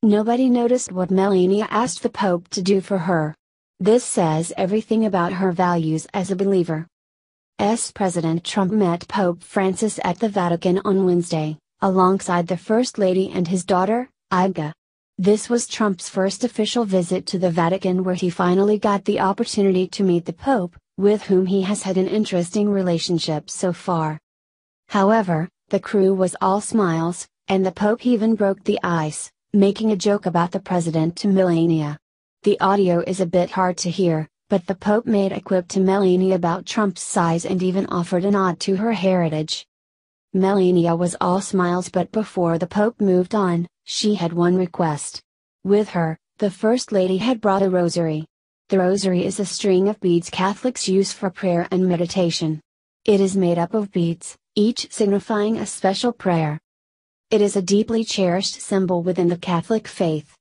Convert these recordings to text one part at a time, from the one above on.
Nobody noticed what Melania asked the Pope to do for her. This says everything about her values as a believer. President Trump met Pope Francis at the Vatican on Wednesday, alongside the First Lady and his daughter, Iga. This was Trump's first official visit to the Vatican, where he finally got the opportunity to meet the Pope, with whom he has had an interesting relationship so far. However, the crew was all smiles, and the Pope even broke the ice, making a joke about the president to Melania. The audio is a bit hard to hear, but the Pope made a quip to Melania about Trump's size and even offered a nod to her heritage. Melania was all smiles, but before the Pope moved on, she had one request. With her, the First Lady had brought a rosary. The rosary is a string of beads Catholics use for prayer and meditation. It is made up of beads, each signifying a special prayer. It is a deeply cherished symbol within the Catholic faith.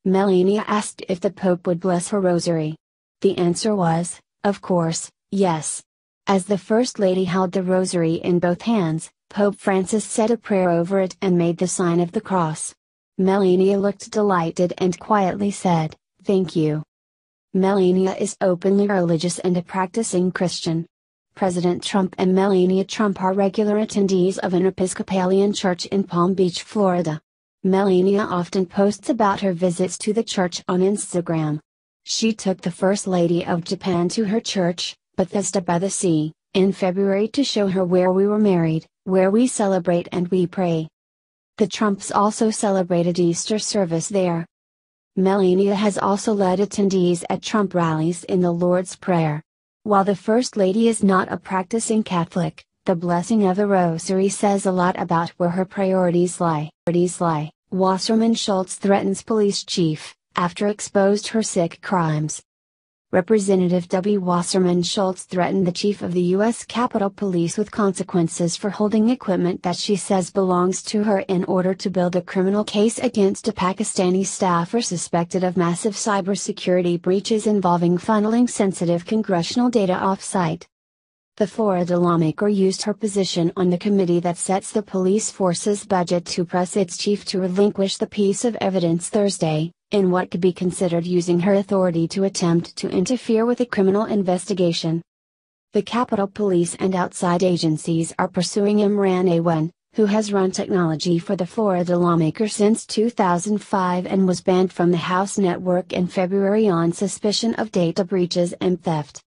Melania asked if the Pope would bless her rosary. The answer was, of course, yes. As the First Lady held the rosary in both hands, Pope Francis said a prayer over it and made the sign of the cross. Melania looked delighted and quietly said, "Thank you." Melania is openly religious and a practicing Christian. President Trump and Melania Trump are regular attendees of an Episcopalian church in Palm Beach, Florida. Melania often posts about her visits to the church on Instagram. She took the First Lady of Japan to her church, Bethesda by the Sea, in February to show her where we were married, where we celebrate and we pray. The Trumps also celebrated Easter service there. Melania has also led attendees at Trump rallies in the Lord's Prayer. While the First Lady is not a practicing Catholic, the blessing of the rosary says a lot about where her priorities lie. Wasserman Schultz threatens police chief, after exposed her sick crimes. Representative W. Wasserman Schultz threatened the chief of the U.S. Capitol Police with consequences for holding equipment that she says belongs to her in order to build a criminal case against a Pakistani staffer suspected of massive cybersecurity breaches involving funneling sensitive congressional data off-site. The Florida lawmaker used her position on the committee that sets the police force's budget to press its chief to relinquish the piece of evidence Thursday, in what could be considered using her authority to attempt to interfere with a criminal investigation. The Capitol Police and outside agencies are pursuing Imran Awan, who has run technology for the Florida lawmaker since 2005 and was banned from the House network in February on suspicion of data breaches and theft.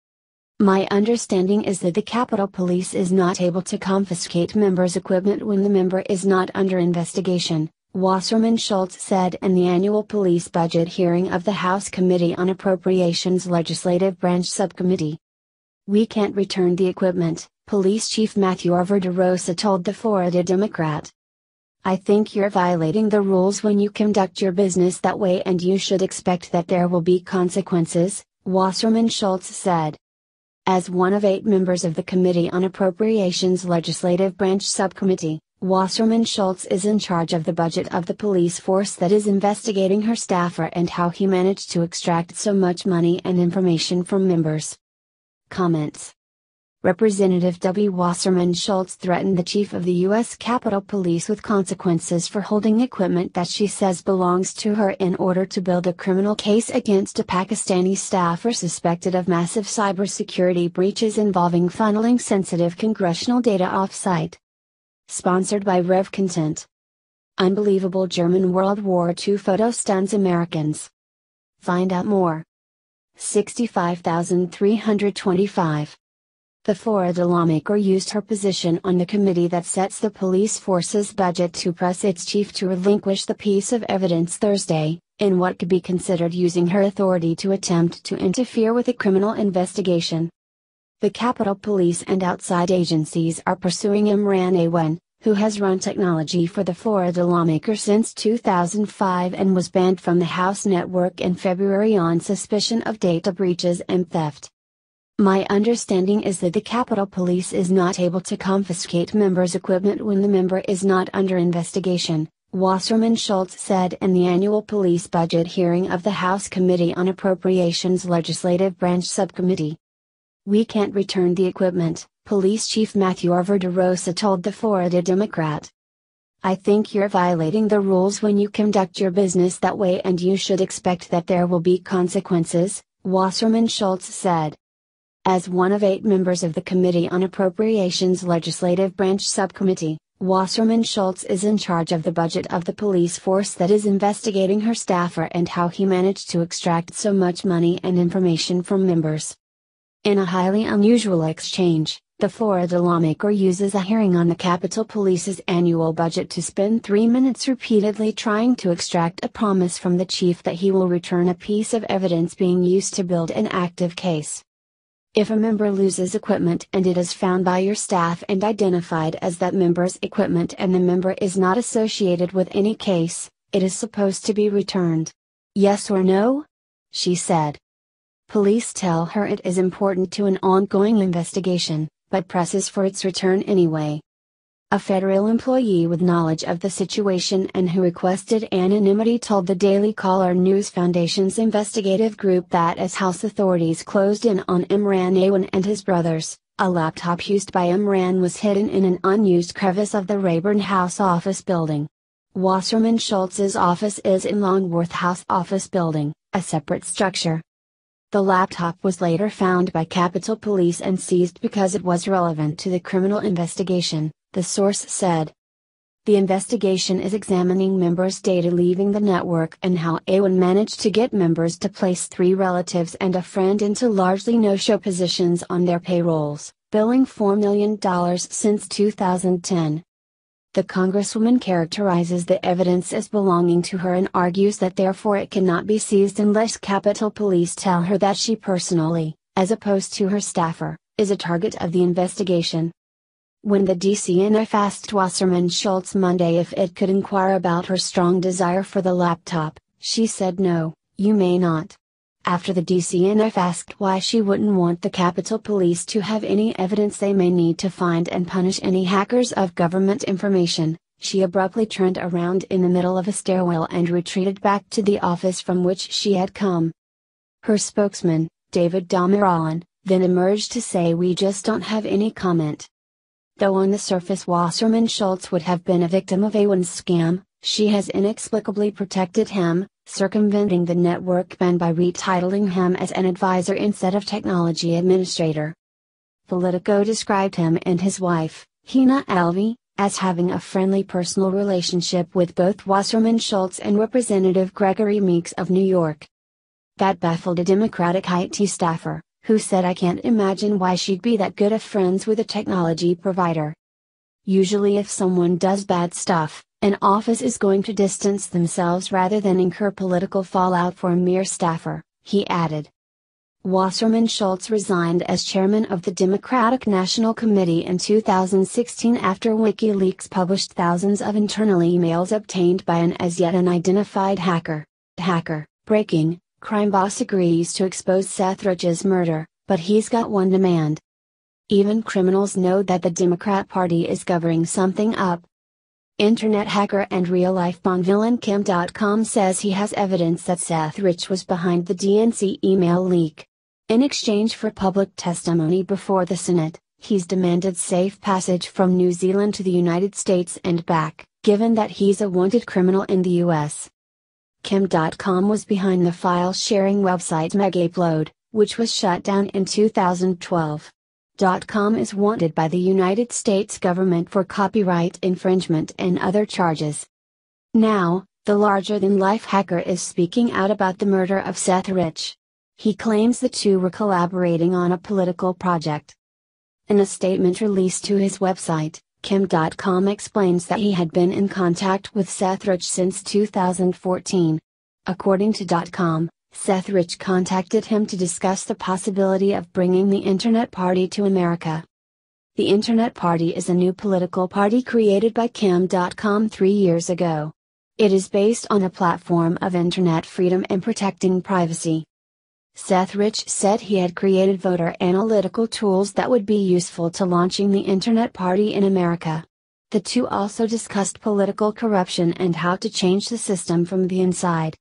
"My understanding is that the Capitol Police is not able to confiscate members' equipment when the member is not under investigation," Wasserman Schultz said in the annual police budget hearing of the House Committee on Appropriations Legislative Branch Subcommittee. "We can't return the equipment," Police Chief Matthew Verderosa told the Florida Democrat. "I think you're violating the rules when you conduct your business that way, and you should expect that there will be consequences," Wasserman Schultz said. As one of 8 members of the Committee on Appropriations Legislative Branch Subcommittee, Wasserman Schultz is in charge of the budget of the police force that is investigating her staffer and how he managed to extract so much money and information from members. Comments. Representative W. Wasserman Schultz threatened the chief of the U.S. Capitol Police with consequences for holding equipment that she says belongs to her in order to build a criminal case against a Pakistani staffer suspected of massive cybersecurity breaches involving funneling sensitive congressional data off-site. Sponsored by Rev Content. Unbelievable German World War II photo stuns Americans. Find out more. 65,325. The Florida lawmaker used her position on the committee that sets the police force's budget to press its chief to relinquish the piece of evidence Thursday, in what could be considered using her authority to attempt to interfere with a criminal investigation. The Capitol Police and outside agencies are pursuing Imran Awan, who has run technology for the Florida lawmaker since 2005 and was banned from the House network in February on suspicion of data breaches and theft. "My understanding is that the Capitol Police is not able to confiscate members' equipment when the member is not under investigation," Wasserman Schultz said in the annual police budget hearing of the House Committee on Appropriations Legislative Branch Subcommittee. "We can't return the equipment," Police Chief Matthew Verderosa told the Florida Democrat. I think you're violating the rules when you conduct your business that way, and you should expect that there will be consequences, Wasserman Schultz said. As one of 8 members of the Committee on Appropriations Legislative Branch Subcommittee, Wasserman Schultz is in charge of the budget of the police force that is investigating her staffer and how he managed to extract so much money and information from members. In a highly unusual exchange, the Florida lawmaker uses a hearing on the Capitol Police's annual budget to spend 3 minutes repeatedly trying to extract a promise from the chief that he will return a piece of evidence being used to build an active case. If a member loses equipment and it is found by your staff and identified as that member's equipment and the member is not associated with any case, it is supposed to be returned. Yes or no? She said. Police tell her it is important to an ongoing investigation, but presses for its return anyway. A federal employee with knowledge of the situation and who requested anonymity told the Daily Caller News Foundation's investigative group that as House authorities closed in on Imran Awan and his brothers, a laptop used by Imran was hidden in an unused crevice of the Rayburn House office building. Wasserman Schultz's office is in Longworth House office building, a separate structure. The laptop was later found by Capitol Police and seized because it was relevant to the criminal investigation, the source said. The investigation is examining members' data leaving the network and how Awan managed to get members to place 3 relatives and a friend into largely no-show positions on their payrolls, billing $4 million since 2010. The Congresswoman characterizes the evidence as belonging to her and argues that therefore it cannot be seized unless Capitol Police tell her that she personally, as opposed to her staffer, is a target of the investigation. When the DCNF asked Wasserman Schultz Monday if it could inquire about her strong desire for the laptop, she said no, you may not. After the DCNF asked why she wouldn't want the Capitol Police to have any evidence they may need to find and punish any hackers of government information, she abruptly turned around in the middle of a stairwell and retreated back to the office from which she had come. Her spokesman, David Damiralan, then emerged to say we just don't have any comment. Though on the surface Wasserman Schultz would have been a victim of Awan's scam, she has inexplicably protected him, circumventing the network ban by retitling him as an advisor instead of technology administrator. Politico described him and his wife, Hina Alvi, as having a friendly personal relationship with both Wasserman Schultz and Representative Gregory Meeks of New York. That baffled a Democratic IT staffer, who said I can't imagine why she'd be that good of friends with a technology provider. Usually if someone does bad stuff, an office is going to distance themselves rather than incur political fallout for a mere staffer, he added. Wasserman Schultz resigned as chairman of the Democratic National Committee in 2016 after WikiLeaks published thousands of internal emails obtained by an as yet unidentified hacker. Breaking, crime boss agrees to expose Seth Rich's murder, but he's got one demand. Even criminals know that the Democrat Party is covering something up. Internet hacker and real-life Bond villain Kim.com says he has evidence that Seth Rich was behind the DNC email leak. In exchange for public testimony before the Senate, he's demanded safe passage from New Zealand to the United States and back, given that he's a wanted criminal in the US. Kim.com was behind the file-sharing website Megaupload, which was shut down in 2012. .com is wanted by the United States government for copyright infringement and other charges. Now, the larger-than-life hacker is speaking out about the murder of Seth Rich. He claims the two were collaborating on a political project. In a statement released to his website, Kim.com explains that he had been in contact with Seth Rich since 2014. According to .com, Seth Rich contacted him to discuss the possibility of bringing the Internet Party to America. The Internet Party is a new political party created by Kim.com 3 years ago. It is based on a platform of internet freedom and protecting privacy. Seth Rich said he had created voter analytical tools that would be useful to launching the Internet Party in America. The two also discussed political corruption and how to change the system from the inside.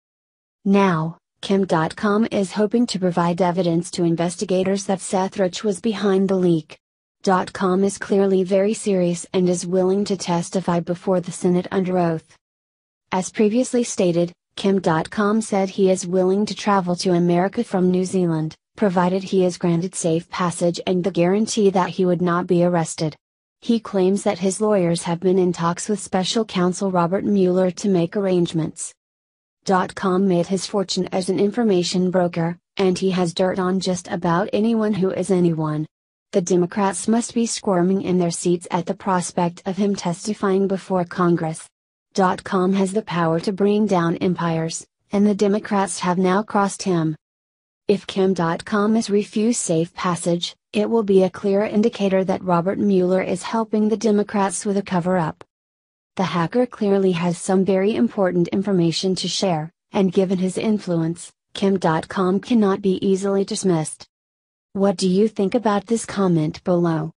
Now, Kim.com is hoping to provide evidence to investigators that Seth Rich was behind the leak. Kim is clearly very serious and is willing to testify before the Senate under oath. As previously stated, Kim.com said he is willing to travel to America from New Zealand, provided he is granted safe passage and the guarantee that he would not be arrested. He claims that his lawyers have been in talks with special counsel Robert Mueller to make arrangements. Com made his fortune as an information broker, and he has dirt on just about anyone who is anyone. The Democrats must be squirming in their seats at the prospect of him testifying before Congress. Com has the power to bring down empires, and the Democrats have now crossed him. If Kim.com is refused safe passage, it will be a clear indicator that Robert Mueller is helping the Democrats with a cover-up. The hacker clearly has some very important information to share, and given his influence, Kim.com cannot be easily dismissed. What do you think about this? Comment below.